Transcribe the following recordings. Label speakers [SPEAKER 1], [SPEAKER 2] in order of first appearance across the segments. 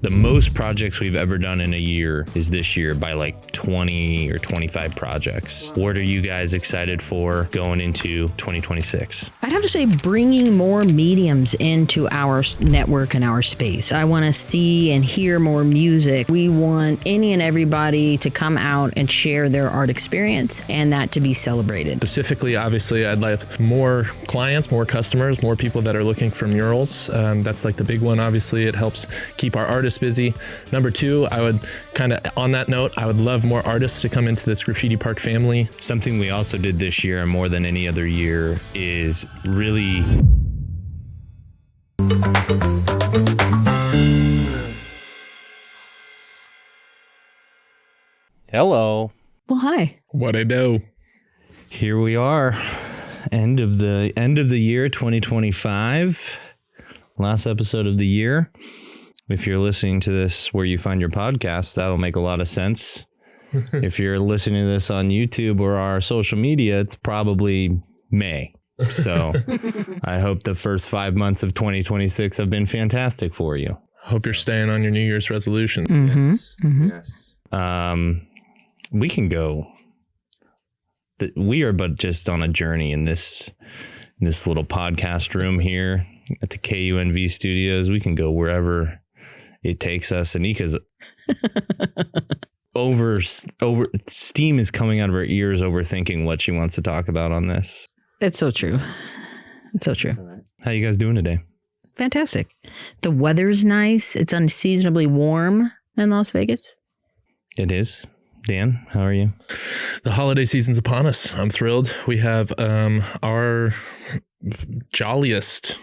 [SPEAKER 1] The most projects we've ever done in a year is this year by like 20 or 25 projects. What are you guys excited for going into 2026?
[SPEAKER 2] I'd have to say bringing more mediums into our network and our space. I want to see and hear more music. We want any and everybody to come out and share their art experience and that to be celebrated.
[SPEAKER 3] Specifically, obviously, I'd like more clients, more customers, more people that are looking for murals. That's like the big one. Obviously, it helps keep our artists busy. Number two, I would on that note, I would love more artists to come into this Graffiti Park family.
[SPEAKER 1] Something we also did this year and more than any other year is really Hello.
[SPEAKER 2] Well, hi.
[SPEAKER 3] What I do.
[SPEAKER 1] Here we are. End of the year 2025. Last episode of the year. If you're listening to this where you find your podcast, that'll make a lot of sense. If you're listening to this on YouTube or our social media, it's probably May. So I hope the first 5 months of 2026 have been fantastic for you.
[SPEAKER 3] Hope you're staying on your New Year's resolution.
[SPEAKER 2] Mm-hmm.
[SPEAKER 3] Yes.
[SPEAKER 2] Mm-hmm.
[SPEAKER 3] Yes.
[SPEAKER 1] We can go. We are but just on a journey in this little podcast room here at the KUNV studios. We can go wherever it takes us. Anika's over steam is coming out of her ears overthinking what she wants to talk about on this.
[SPEAKER 2] It's so true. It's so true.
[SPEAKER 1] How you guys doing today?
[SPEAKER 2] Fantastic. The weather's nice. It's unseasonably warm in Las Vegas.
[SPEAKER 1] It is. Dan, how are you?
[SPEAKER 3] The holiday season's upon us. I'm thrilled. We have our jolliest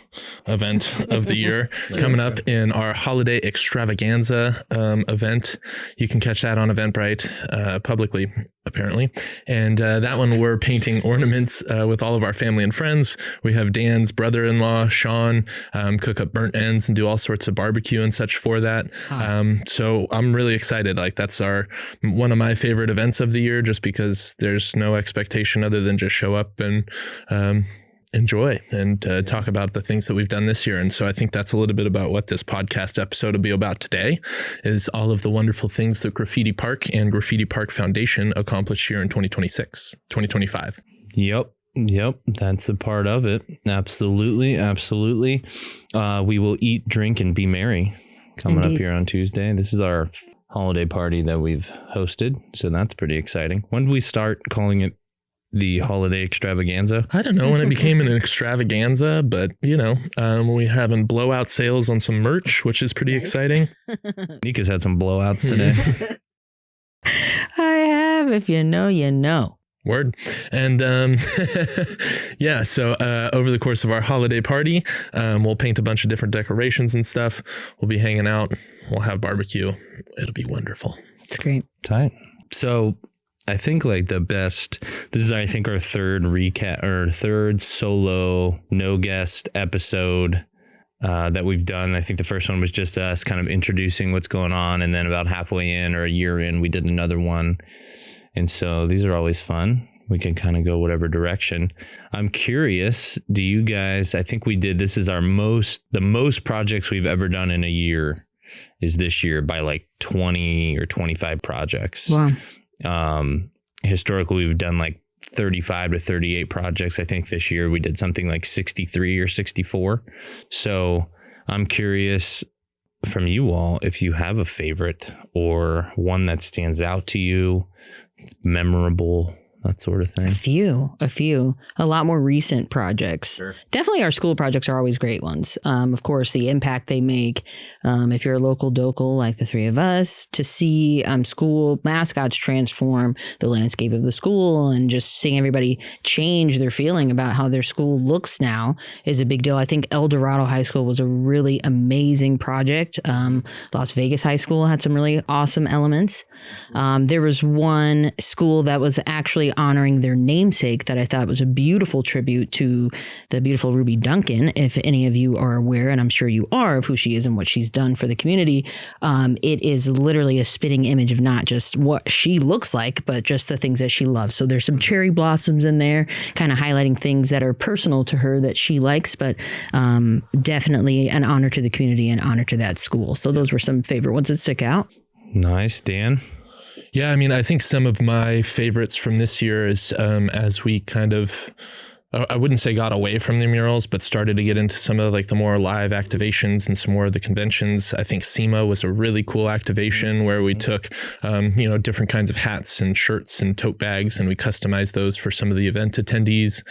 [SPEAKER 3] event of the year coming up in our holiday extravaganza event. You can catch that on Eventbrite publicly, apparently. And that one, we're painting ornaments with all of our family and friends. We have Dan's brother-in-law, Sean, cook up burnt ends and do all sorts of barbecue and such for that. So I'm really excited. Like, that's one of my favorite events of the year, just because there's no expectation other than just show up and enjoy and talk about the things that we've done this year. And so I think that's a little bit about what this podcast episode will be about today, is all of the wonderful things that Graffiti Park and Graffiti Park Foundation accomplished here in 2025.
[SPEAKER 1] Yep. That's a part of it. Absolutely. We will eat, drink, and be merry coming Indeed. Up here on Tuesday. This is our holiday party that we've hosted. So that's pretty exciting. When did we start calling it the holiday extravaganza?
[SPEAKER 3] I don't know when it became an extravaganza, but we're having blowout sales on some merch, which is pretty exciting.
[SPEAKER 1] Nika's had some blowouts today.
[SPEAKER 2] I have. If you know, you know.
[SPEAKER 3] Word. And so over the course of our holiday party, we'll paint a bunch of different decorations and stuff. We'll be hanging out. We'll have barbecue. It'll be wonderful.
[SPEAKER 2] It's great.
[SPEAKER 1] Tight. So I think this is, I think, our third solo, no guest episode that we've done. I think the first one was just us kind of introducing what's going on. And then about halfway in or a year in, we did another one. And so these are always fun. We can kind of go whatever direction. I'm curious, do you guys, I think we did, this is the most projects we've ever done in a year is this year by like 20 or 25 projects.
[SPEAKER 2] Wow.
[SPEAKER 1] Historically, we've done like 35 to 38 projects. I think this year we did something like 63 or 64. So I'm curious from you all if you have a favorite or one that stands out to you, memorable, that sort of thing.
[SPEAKER 2] A few. A lot more recent projects.
[SPEAKER 1] Sure.
[SPEAKER 2] Definitely our school projects are always great ones. Of course, the impact they make. If you're a local docal like the three of us, to see school mascots transform the landscape of the school and just seeing everybody change their feeling about how their school looks now is a big deal. I think El Dorado High School was a really amazing project. Las Vegas High School had some really awesome elements. There was one school that was actually honoring their namesake that I thought was a beautiful tribute to the beautiful Ruby Duncan. If any of you are aware, and I'm sure you are, of who she is and what she's done for the community, it is literally a spitting image of not just what she looks like, but just the things that she loves. So there's some cherry blossoms in there, kind of highlighting things that are personal to her that she likes, but definitely an honor to the community and honor to that school. So those were some favorite ones that stick out.
[SPEAKER 1] Nice. Dan?
[SPEAKER 3] Yeah, I mean, I think some of my favorites from this year is as we kind of, I wouldn't say got away from the murals, but started to get into some of like the more live activations and some more of the conventions. I think SEMA was a really cool activation where we took, different kinds of hats and shirts and tote bags, and we customized those for some of the event attendees.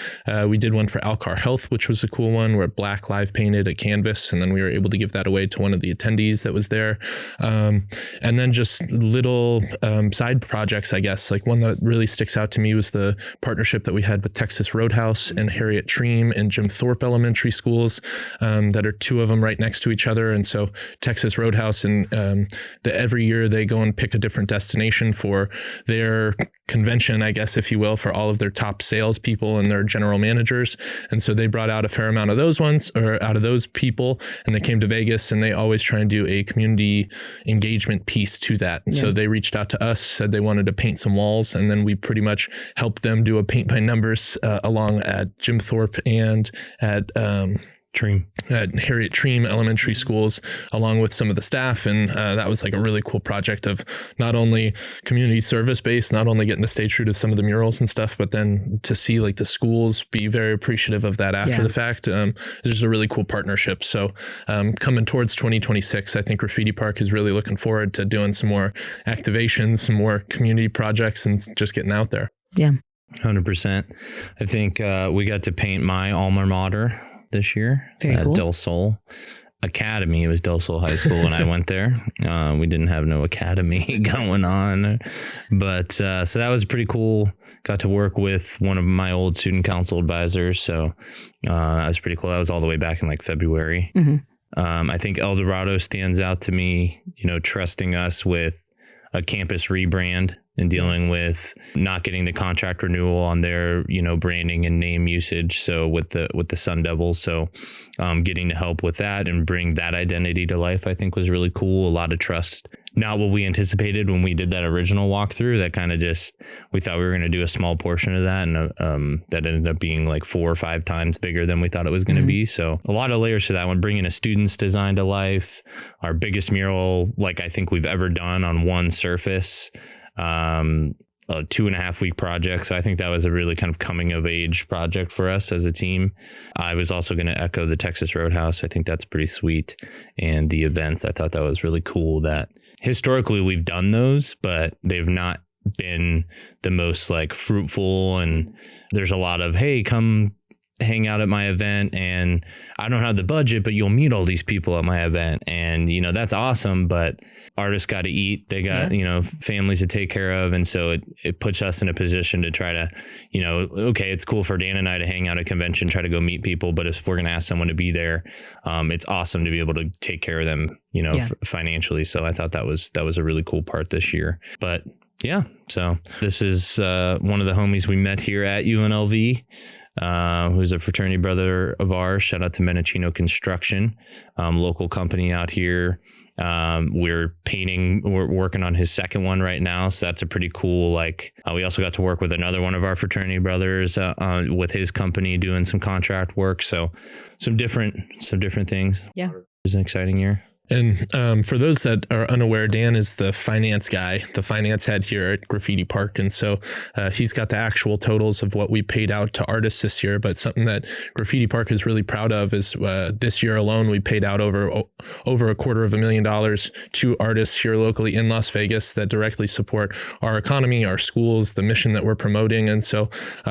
[SPEAKER 3] We did one for Alcar Health, which was a cool one, where Black live painted a canvas, and then we were able to give that away to one of the attendees that was there. And then just little side projects, I guess. Like one that really sticks out to me was the partnership that we had with Texas Roadhouse and Harriet Treem and Jim Thorpe elementary schools, that are two of them right next to each other. And so Texas Roadhouse, and every year they go and pick a different destination for their convention, I guess, if you will, for all of their top salespeople and their general managers. And so they brought out a fair amount of those ones, or out of those people, and they came to Vegas, and they always try and do a community engagement piece to that. And so they reached out to us, said they wanted to paint some walls, and then we pretty much helped them do a paint by numbers along at Jim Thorpe and at Harriet Treem elementary schools, along with some of the staff. And that was like a really cool project of not only community service based, not only getting to stay true to some of the murals and stuff, but then to see like the schools be very appreciative of that after the fact. There's a really cool partnership. So coming towards 2026, I think Graffiti Park is really looking forward to doing some more activations, some more community projects, and just getting out there.
[SPEAKER 2] Yeah.
[SPEAKER 1] 100%. I think we got to paint my alma mater this year at Del Sol Academy. It was Del Sol High School when I went there. We didn't have no academy going on, but so that was pretty cool. Got to work with one of my old student council advisors, so that was pretty cool. That was all the way back in like February. I think El Dorado stands out to me, trusting us with a campus rebrand and dealing with not getting the contract renewal on their, branding and name usage. So with the Sun Devils, so getting to help with that and bring that identity to life, I think was really cool. A lot of trust. Not what we anticipated when we did that original walkthrough. That kind of we thought we were going to do a small portion of that, and that ended up being like 4 or 5 times bigger than we thought it was going to be. So a lot of layers to that one, bringing a student's design to life. Our biggest mural, like I think we've ever done on one surface. A 2.5 week project. So I think that was a really kind of coming of age project for us as a team. I was also going to echo the Texas Roadhouse. I think that's pretty sweet. And the events, I thought that was really cool that historically we've done those, but they've not been the most like fruitful. And there's a lot of, hey, come hang out at my event, and I don't have the budget, but you'll meet all these people at my event. And, that's awesome, but artists got to eat. They got, families to take care of. And so it puts us in a position to try to, okay, it's cool for Dan and I to hang out at a convention, try to go meet people. But if we're going to ask someone to be there, it's awesome to be able to take care of them, financially. So I thought that was a really cool part this year. But yeah, so this is one of the homies we met here at UNLV. Who's a fraternity brother of ours. Shout out to Mendocino Construction, local company out here. We're working on his second one right now. So that's a pretty cool, we also got to work with another one of our fraternity brothers, with his company doing some contract work. So some different things.
[SPEAKER 2] Yeah.
[SPEAKER 1] It was an exciting year.
[SPEAKER 3] And for those that are unaware, Dan is the finance guy, the finance head here at Graffiti Park. And so he's got the actual totals of what we paid out to artists this year. But something that Graffiti Park is really proud of is this year alone, we paid out over $250,000 to artists here locally in Las Vegas that directly support our economy, our schools, the mission that we're promoting. And so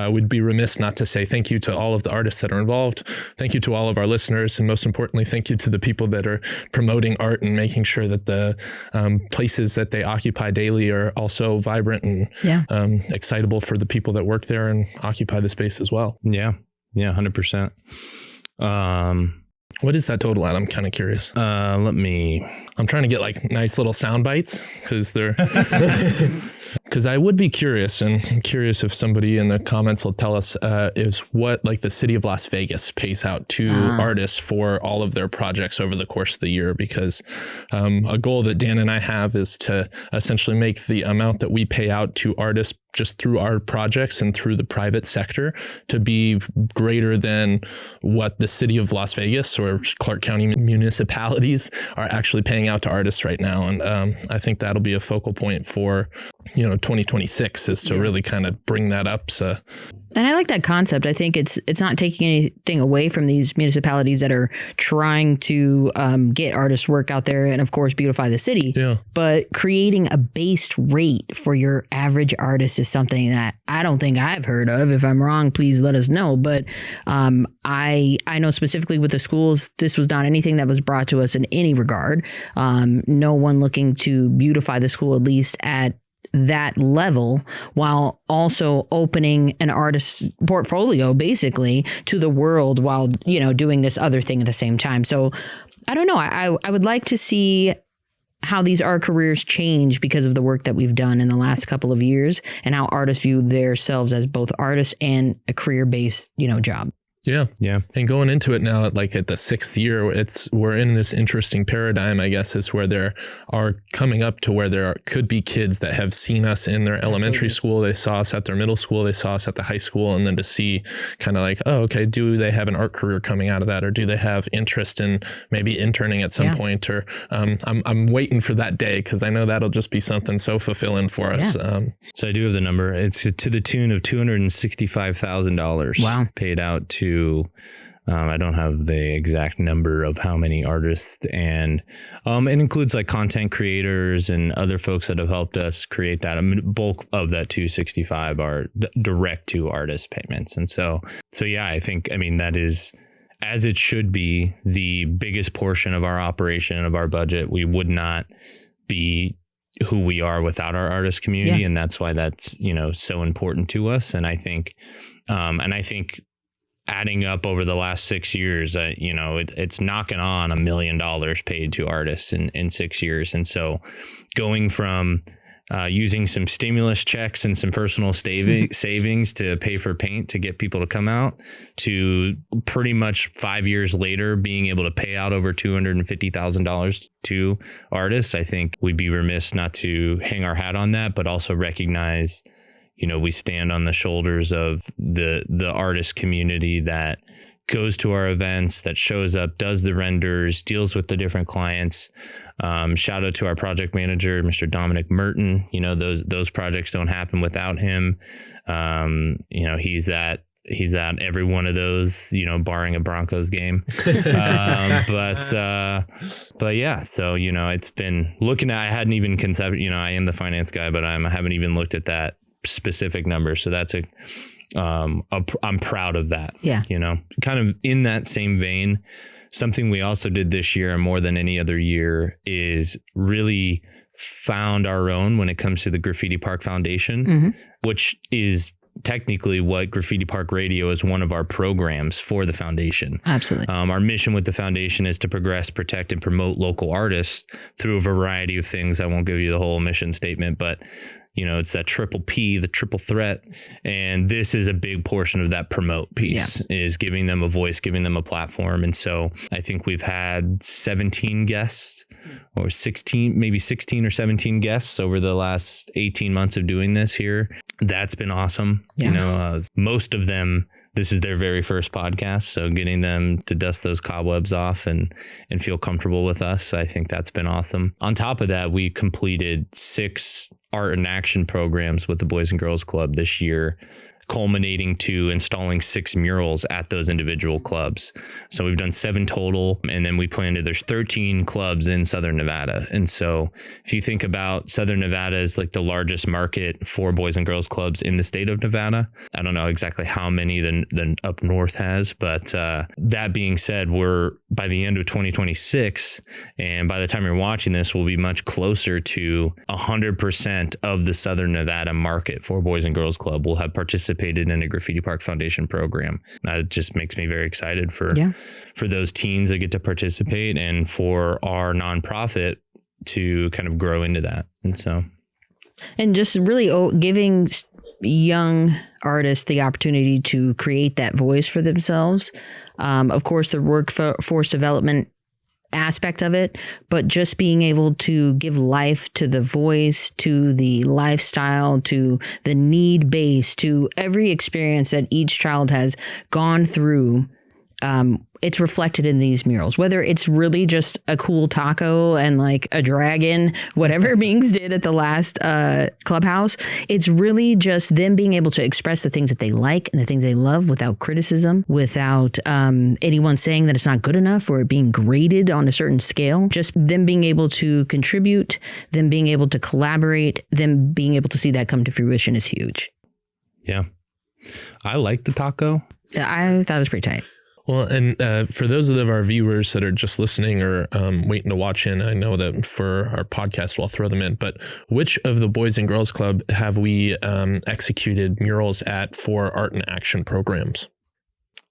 [SPEAKER 3] we'd be remiss not to say thank you to all of the artists that are involved. Thank you to all of our listeners. And most importantly, thank you to the people that are promoting art and making sure that the places that they occupy daily are also vibrant and excitable for the people that work there and occupy the space as well.
[SPEAKER 1] Yeah, 100%.
[SPEAKER 3] What is that total at? I'm kind of curious.
[SPEAKER 1] I'm
[SPEAKER 3] trying to get like nice little sound bites because they're Because I would be curious, and I'm curious if somebody in the comments will tell us, is what like the city of Las Vegas pays out to artists for all of their projects over the course of the year. Because a goal that Dan and I have is to essentially make the amount that we pay out to artists just through our projects and through the private sector to be greater than what the city of Las Vegas or Clark County municipalities are actually paying out to artists right now. And I think that'll be a focal point for, 2026 is to really kind of bring that up. So.
[SPEAKER 2] And I like that concept. I think it's not taking anything away from these municipalities that are trying to get artists' work out there and, of course, beautify the city. Yeah. But creating a base rate for your average artist is something that I don't think I've heard of. If I'm wrong, please let us know. But I know specifically with the schools, this was not anything that was brought to us in any regard. No one looking to beautify the school, at least at that level, while also opening an artist's portfolio basically to the world while, doing this other thing at the same time. So I don't know. I would like to see how these art careers change because of the work that we've done in the last couple of years and how artists view themselves as both artists and a career-based, job.
[SPEAKER 3] Yeah. Yeah. And going into it now, at the 6th year, we're in this interesting paradigm, I guess, is where there are coming up to where there could be kids that have seen us in their elementary school. They saw us at their middle school. They saw us at the high school. And then to see kind of okay, do they have an art career coming out of that? Or do they have interest in maybe interning at some point? Or I'm waiting for that day because I know that'll just be something so fulfilling for us.
[SPEAKER 1] So I do have the number. It's to the tune of $265,000 paid out to I don't have the exact number of how many artists, and it includes content creators and other folks that have helped us create that. Bulk of that 265 are direct to artist payments. And so yeah, I think, that is, as it should be, the biggest portion of our operation, of our budget. We would not be who we are without our artist community. And that's why that's, so important to us. And I think, adding up over the last 6 years, it's knocking on $1 million paid to artists in 6 years. And so going from using some stimulus checks and some personal savings to pay for paint to get people to come out, to pretty much 5 years later being able to pay out over $250,000 to artists, I think we'd be remiss not to hang our hat on that, but also recognize we stand on the shoulders of the artist community that goes to our events, that shows up, does the renders, deals with the different clients. Shout out to our project manager, Mr. Dominic Merton. Those projects don't happen without him. He's at every one of those, barring a Broncos game. But yeah, so, it's been looking at, I hadn't even conceived, I am the finance guy, but I haven't even looked at that specific number. So that's I'm proud of that. Yeah. Kind of in that same vein, something we also did this year and more than any other year is really found our own when it comes to the Graffiti Park Foundation, which is technically what Graffiti Park Radio is, one of our programs for the foundation. Absolutely. Our mission with the foundation is to progress, protect, and promote local artists through a variety of things. I won't give you the whole mission statement, but it's that triple P, the triple threat. And this is a big portion of that promote piece, is giving them a voice, giving them a platform. And so I think we've had 17 guests or 16, maybe 16 or 17 guests over the last 18 months of doing this here. That's been awesome. Most of them, this is their very first podcast. So getting them to dust those cobwebs off and feel comfortable with us, I think that's been awesome. On top of that, we completed 6 art and action programs with the Boys and Girls Club this year, culminating to installing 6 murals at those individual clubs. So we've done 7 total, and then we plan to, there's 13 clubs in Southern Nevada. And so if you think about Southern Nevada as the largest market for Boys and Girls Clubs in the state of Nevada, I don't know exactly how many the up north has, but that being said, we're by the end of 2026, and by the time you're watching this, we'll be much closer to 100% of the Southern Nevada market for Boys and Girls Club will have participated in a Graffiti Park Foundation program. That just makes me very excited for those teens that get to participate and for our nonprofit to kind of grow into that. And so
[SPEAKER 2] And just really giving young artists the opportunity to create that voice for themselves. Of course, the workforce development aspect of it, but just being able to give life to the voice, to the lifestyle, to the need base, to every experience that each child has gone through. It's reflected in these murals, whether it's really just a cool taco and like a dragon, whatever Mings did at the last Clubhouse. It's really just them being able to express the things that they like and the things they love without criticism, without anyone saying that it's not good enough or it being graded on a certain scale. Just them being able to contribute, them being able to collaborate, them being able to see that come to fruition is huge.
[SPEAKER 1] Yeah. I like the taco.
[SPEAKER 2] I thought it was pretty tight.
[SPEAKER 3] Well, and for those of our viewers that are just listening or waiting to watch in, I know that for our podcast, we'll throw them in, but which of the Boys and Girls Club have we executed murals at for art and action programs?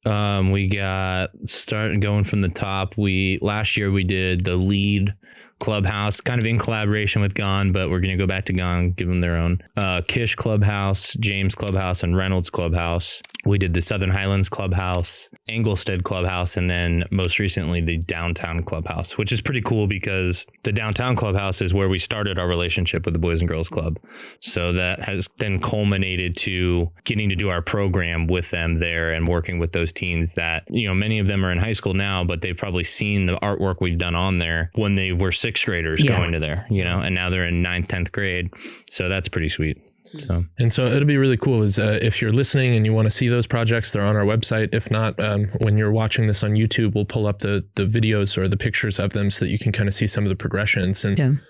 [SPEAKER 1] We got starting going from the top. Last year we did the lead Clubhouse, kind of in collaboration with Gone, but we're going to go back to Gone, give them their own. Kish Clubhouse, James Clubhouse, and Reynolds Clubhouse. We did the Southern Highlands Clubhouse, Engelstead Clubhouse, and then most recently the Downtown Clubhouse, which is pretty cool because the Downtown Clubhouse is where we started our relationship with the Boys and Girls Club. So that has then culminated to getting to do our program with them there and working with those teens that, many of them are in high school now, but they've probably seen the artwork we've done on there when they were sixth graders going to there, and now they're in 9th, 10th grade. So that's pretty sweet. So
[SPEAKER 3] it'll be really cool is if you're listening and you want to see those projects, they're on our website. If not, when you're watching this on YouTube, we'll pull up the videos or the pictures of them so that you can kind of see some of the progressions. And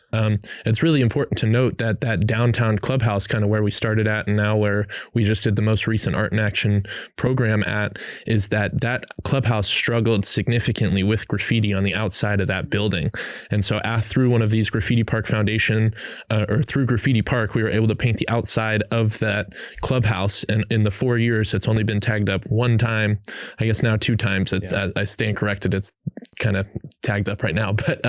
[SPEAKER 3] it's really important to note that Downtown Clubhouse, kind of where we started at and now where we just did the most recent art and action program at, is that clubhouse struggled significantly with graffiti on the outside of that building. And so through one of these Graffiti Park Foundation or through Graffiti Park, we were able to paint the outside of that clubhouse. And in the 4 years, it's only been tagged up one time, I guess now 2 times. I stand corrected. It's kind of tagged up right now. But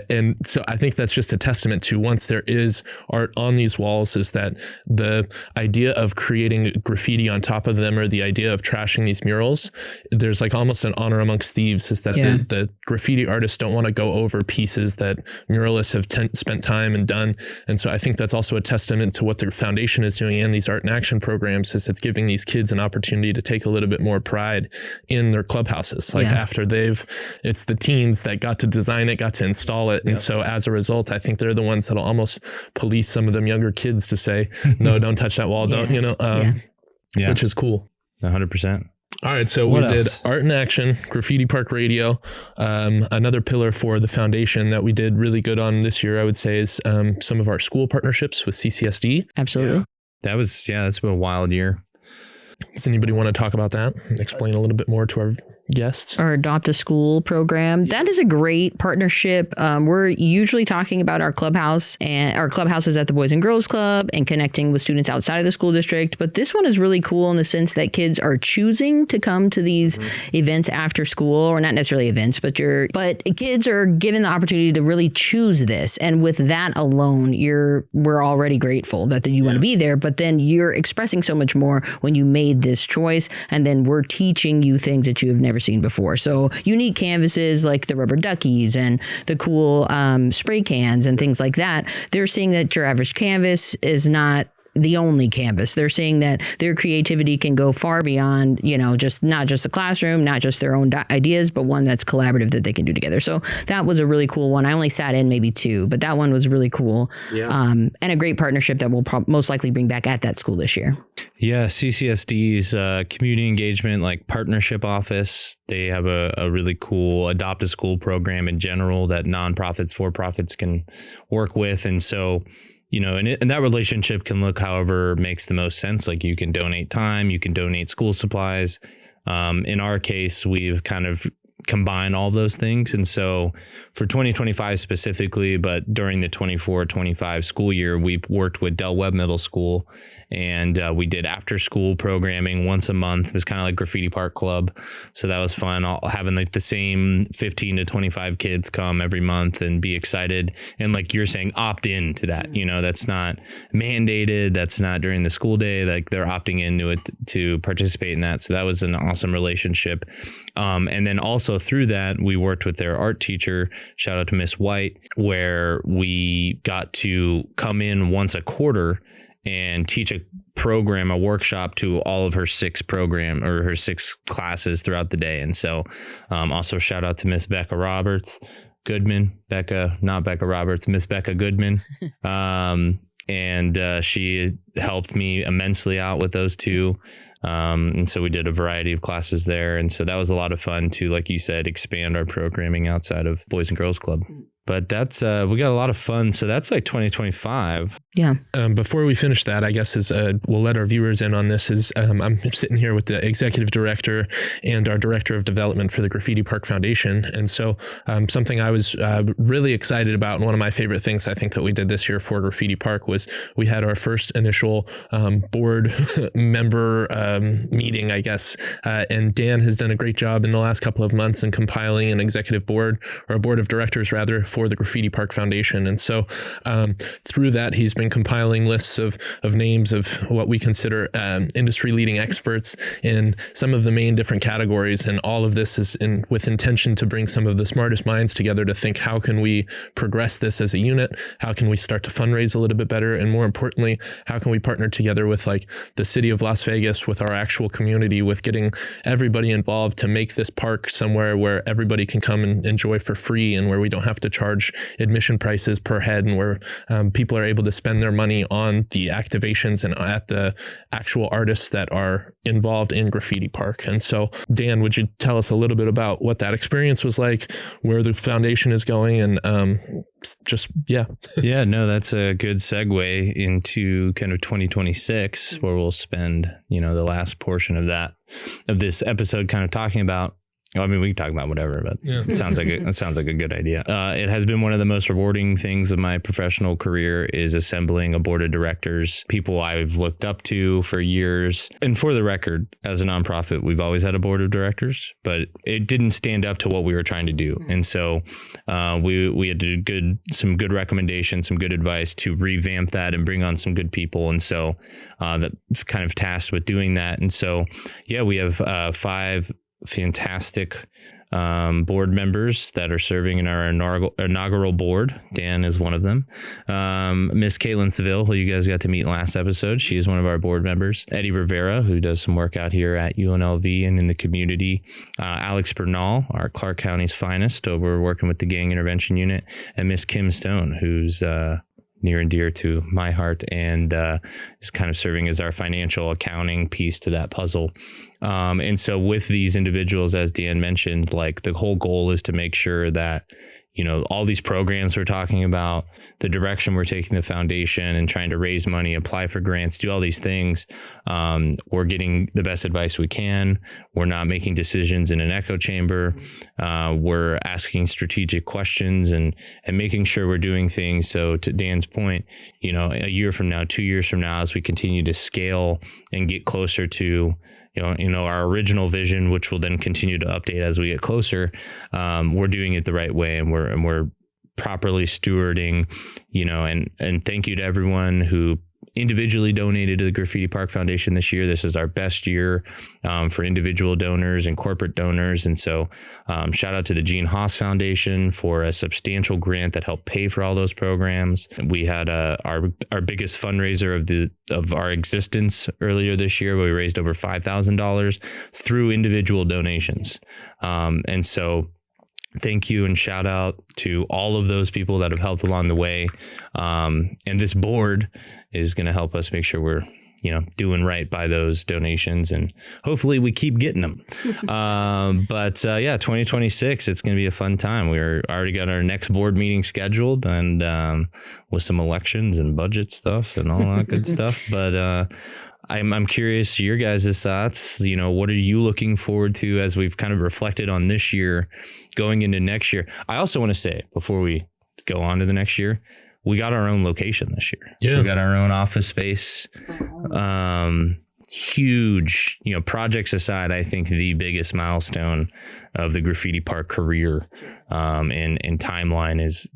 [SPEAKER 3] and so I think that's just a testament to once there is art on these walls, is that the idea of creating graffiti on top of them or the idea of trashing these murals, there's like almost an honor amongst thieves, is that the graffiti artists don't want to go over pieces that muralists have spent time and done. And so I think that's also a testament to what the foundation is doing and these art and action programs, is it's giving these kids an opportunity to take a little bit more pride in their clubhouses. Like after it's the teens that got to design it, got to install it. And so as a result, I think they're the ones that'll almost police some of them younger kids to say, no, don't touch that wall. Don't, which is cool.
[SPEAKER 1] 100%.
[SPEAKER 3] All right, so we did art and action, Graffiti Park Radio. Another pillar for the foundation that we did really good on this year, I would say, is some of our school partnerships with CCSD.
[SPEAKER 2] Absolutely.
[SPEAKER 1] Yeah. That's been a wild year.
[SPEAKER 3] Does anybody want to talk about that? Explain a little bit more to our guests.
[SPEAKER 2] Our Adopt a School program. That is a great partnership. We're usually talking about our clubhouse and our clubhouses at the Boys and Girls Club and connecting with students outside of the school district. But this one is really cool in the sense that kids are choosing to come to these events after school, or not necessarily events, but kids are given the opportunity to really choose this. And with that alone, we're already grateful that you want to be there, but then you're expressing so much more when you made this choice. And then we're teaching you things that you have never seen before. So unique canvases like the rubber duckies and the cool spray cans and things like that. They're seeing that your average canvas is not the only canvas. They're seeing that their creativity can go far beyond, just not just the classroom, not just their own ideas, but one that's collaborative that they can do together. So that was a really cool one. I only sat in maybe 2, but that one was really cool. Yeah. And a great partnership that we'll most likely bring back at that school this year.
[SPEAKER 1] Yeah, CCSD's community engagement, like partnership office, they have a really cool Adopt a School program in general that nonprofits, for-profits can work with. And so, and that relationship can look however makes the most sense. Like you can donate time, you can donate school supplies. In our case, we've kind of combine all those things. And so for 2025 specifically, but during the 24-25 school year, we worked with Del Webb Middle School, and we did after school programming once a month. It was kind of like Graffiti Park Club. So that was fun, having like the same 15 to 25 kids come every month and be excited. And like you're saying, opt in to that. You know, that's not mandated. That's not during the school day. Like they're opting into it to participate in that. So that was an awesome relationship. And then also through that, we worked with their art teacher, shout out to Miss White, where we got to come in once a quarter and teach a workshop to all of her 6 classes throughout the day. And so also shout out to Miss Becca Goodman, Miss Becca Goodman. And she helped me immensely out with those 2. And so we did a variety of classes there. And so that was a lot of fun to, like you said, expand our programming outside of Boys and Girls Club. But that's we got a lot of fun. So that's like 2025.
[SPEAKER 2] Yeah.
[SPEAKER 3] Before we finish that, I guess we'll let our viewers in on this. I'm sitting here with the executive director and our director of development for the Graffiti Park Foundation. And so something I was really excited about, and one of my favorite things I think that we did this year for Graffiti Park was we had our first initial board member meeting, I guess. And Dan has done a great job in the last couple of months in compiling an executive board, or a board of directors rather, for the Graffiti Park Foundation. And so through that, he's been compiling lists of names of what we consider industry leading experts in some of the main different categories. And all of this is with intention to bring some of the smartest minds together to think, how can we progress this as a unit? How can we start to fundraise a little bit better? And more importantly, how can we partner together with like the city of Las Vegas, with our actual community, with getting everybody involved to make this park somewhere where everybody can come and enjoy for free, and where we don't have to charge admission prices per head, and where people are able to spend their money on the activations and at the actual artists that are involved in Graffiti Park. And so, Dan, would you tell us a little bit about what that experience was like, where the foundation is going, and
[SPEAKER 1] Yeah, no, that's a good segue into kind of 2026, where we'll spend, the last portion of this episode kind of talking about. I mean, we can talk about whatever, but it sounds like a good idea. It has been one of the most rewarding things of my professional career, is assembling a board of directors, people I've looked up to for years. And for the record, as a nonprofit, we've always had a board of directors, but it didn't stand up to what we were trying to do. And so we had some good recommendations, some good advice to revamp that and bring on some good people. And so that's kind of tasked with doing that. And so, we have 5 fantastic board members that are serving in our inaugural board. Dan is one of them. Miss Caitlin Seville, who you guys got to meet last episode, she is one of our board members. Eddie Rivera, who does some work out here at UNLV and in the community. Alex Bernal, our Clark County's finest, over working with the gang intervention unit. And Miss Kim Stone, who's near and dear to my heart, and is kind of serving as our financial accounting piece to that puzzle. And so with these individuals, as Dan mentioned, like the whole goal is to make sure that, all these programs we're talking about, the direction we're taking the foundation and trying to raise money, apply for grants, do all these things. We're getting the best advice we can. We're not making decisions in an echo chamber. We're asking strategic questions and making sure we're doing things. So to Dan's point, a year from now, 2 years from now, as we continue to scale and get closer to our original vision, which will then continue to update as we get closer, we're doing it the right way, and we're properly stewarding, and thank you to everyone who individually donated to the Graffiti Park Foundation this year. This is our best year for individual donors and corporate donors. And so shout out to the Gene Haas Foundation for a substantial grant that helped pay for all those programs. We had our biggest fundraiser of our existence earlier this year, where we raised over $5,000 through individual donations. And so thank you and shout out to all of those people that have helped along the way. And this board is going to help us make sure we're, doing right by those donations, and hopefully we keep getting them. But 2026, it's going to be a fun time. We're already got our next board meeting scheduled, and with some elections and budget stuff and all that good stuff. But I'm curious your guys' thoughts. You know, what are you looking forward to as we've kind of reflected on this year going into next year? I also want to say, before we go on to the next year, we got our own location this year.
[SPEAKER 3] Yeah.
[SPEAKER 1] We got our own office space. Huge, you know, projects aside, I think the biggest milestone of the Graffiti Park career and timeline is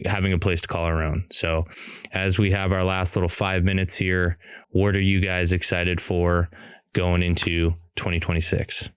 [SPEAKER 1] having a place to call our own. So as we have our last little 5 minutes here, what are you guys excited for going into 2026?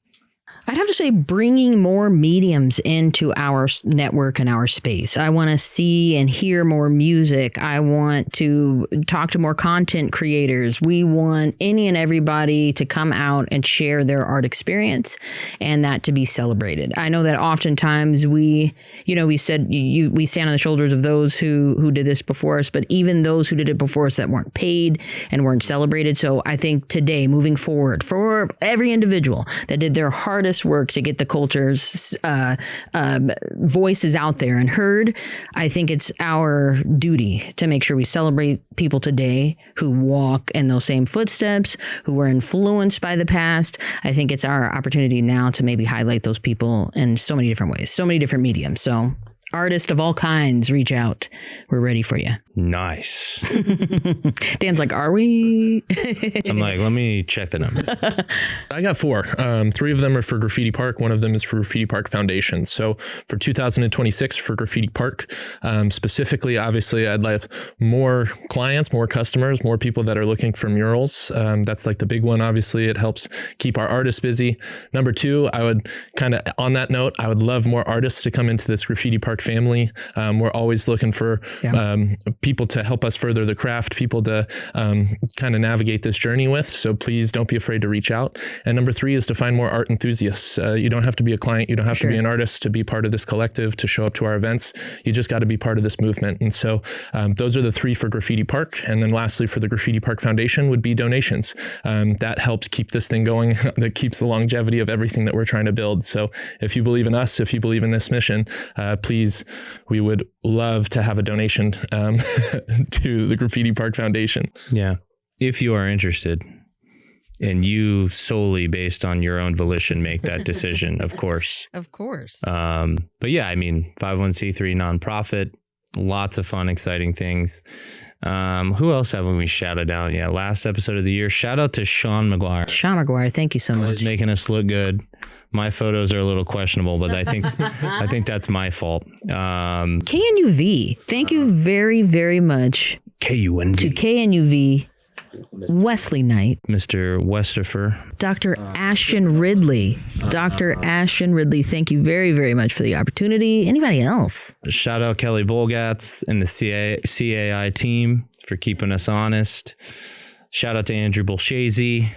[SPEAKER 2] I'd have to say bringing more mediums into our network and our space. I want to see and hear more music. I want to talk to more content creators. We want any and everybody to come out and share their art experience and that to be celebrated. I know that oftentimes we stand on the shoulders of those who did this before us, but even those who did it before us that weren't paid and weren't celebrated. So I think today, moving forward, for every individual that did their hardest work to get the culture's voices out there and heard, I think it's our duty to make sure we celebrate people today who walk in those same footsteps, who were influenced by the past. I think it's our opportunity now to maybe highlight those people in so many different ways, so many different mediums. So artists of all kinds, reach out. We're ready for you.
[SPEAKER 1] Nice.
[SPEAKER 2] Dan's like, are we?
[SPEAKER 1] I'm like, let me check the number.
[SPEAKER 3] I got 4. 3 of them are for Graffiti Park. One of them is for Graffiti Park Foundation. So for 2026 for Graffiti Park, specifically, obviously, I'd like more clients, more customers, more people that are looking for murals. That's like the big one. Obviously, it helps keep our artists busy. Number 2, I would kind of, on that note, I would love more artists to come into this Graffiti Park family. We're always looking for people to help us further the craft, people to kind of navigate this journey with. So please don't be afraid to reach out. And number 3 is to find more art enthusiasts. You don't have to be a client. You don't have to be an artist to be part of this collective, to show up to our events. You just got to be part of this movement. And so those are the 3 for Graffiti Park. And then lastly, for the Graffiti Park Foundation would be donations. That helps keep this thing going. That keeps the longevity of everything that we're trying to build. So if you believe in us, if you believe in this mission, please, we would love to have a donation to the Graffiti Park Foundation.
[SPEAKER 1] Yeah. If you are interested and you solely based on your own volition make that decision, of course.
[SPEAKER 2] Of course.
[SPEAKER 1] But yeah, I mean, 501c3 nonprofit, lots of fun, exciting things. Who else haven't we shouted out? Yeah, last episode of the year. Shout out to Sean McGuire.
[SPEAKER 2] Sean McGuire, thank you so much.
[SPEAKER 1] He's making us look good. My photos are a little questionable, but I think that's my fault.
[SPEAKER 2] KNUV, thank you very, very much.
[SPEAKER 1] KUNV.
[SPEAKER 2] To KNUV, Wesley Knight,
[SPEAKER 1] Mr. Westerfer,
[SPEAKER 2] Dr. Ashton Ridley. Dr. Ashton Ridley, thank you very, very much for the opportunity. Anybody else?
[SPEAKER 1] Shout out Kelly Bolgatz and the CAI team for keeping us honest. Shout out to Andrew Bolshazy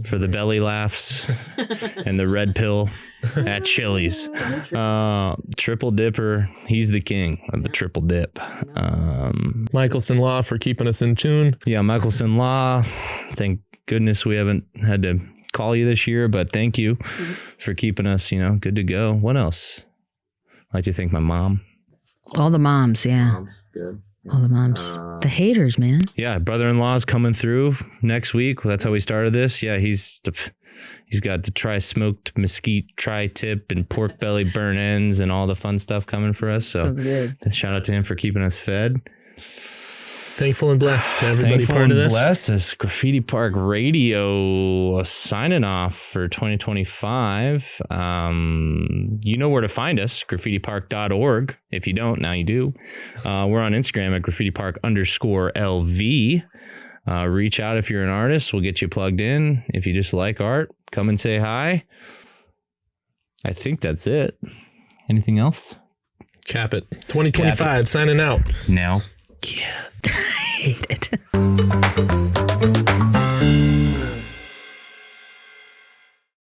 [SPEAKER 1] for the belly laughs and the red pill at Chili's. Triple Dipper, he's the king of the triple dip.
[SPEAKER 3] Michelson Law for keeping us in tune.
[SPEAKER 1] Yeah, Michelson Law. Thank goodness we haven't had to call you this year, but thank you for keeping us, good to go. What else? I'd like to thank my mom.
[SPEAKER 2] All the moms, yeah.
[SPEAKER 4] Mom's good.
[SPEAKER 2] All the moms. The haters, man.
[SPEAKER 1] Yeah, brother-in-law's coming through next week. That's how we started this. Yeah, he's got the smoked mesquite tri-tip and pork belly burn ends and all the fun stuff coming for us. So
[SPEAKER 2] sounds good.
[SPEAKER 1] Shout out to him for keeping us fed.
[SPEAKER 3] Thankful and blessed to everybody part of this.
[SPEAKER 1] Blessed is Graffiti Park Radio signing off for 2025. You know where to find us, graffitipark.org. If you don't, now you do. We're on Instagram at graffitipark_LV. Reach out if you're an artist. We'll get you plugged in. If you just like art, come and say hi. I think that's it. Anything else?
[SPEAKER 3] Cap it. 2025, signing out.
[SPEAKER 1] Now.
[SPEAKER 2] I hate it.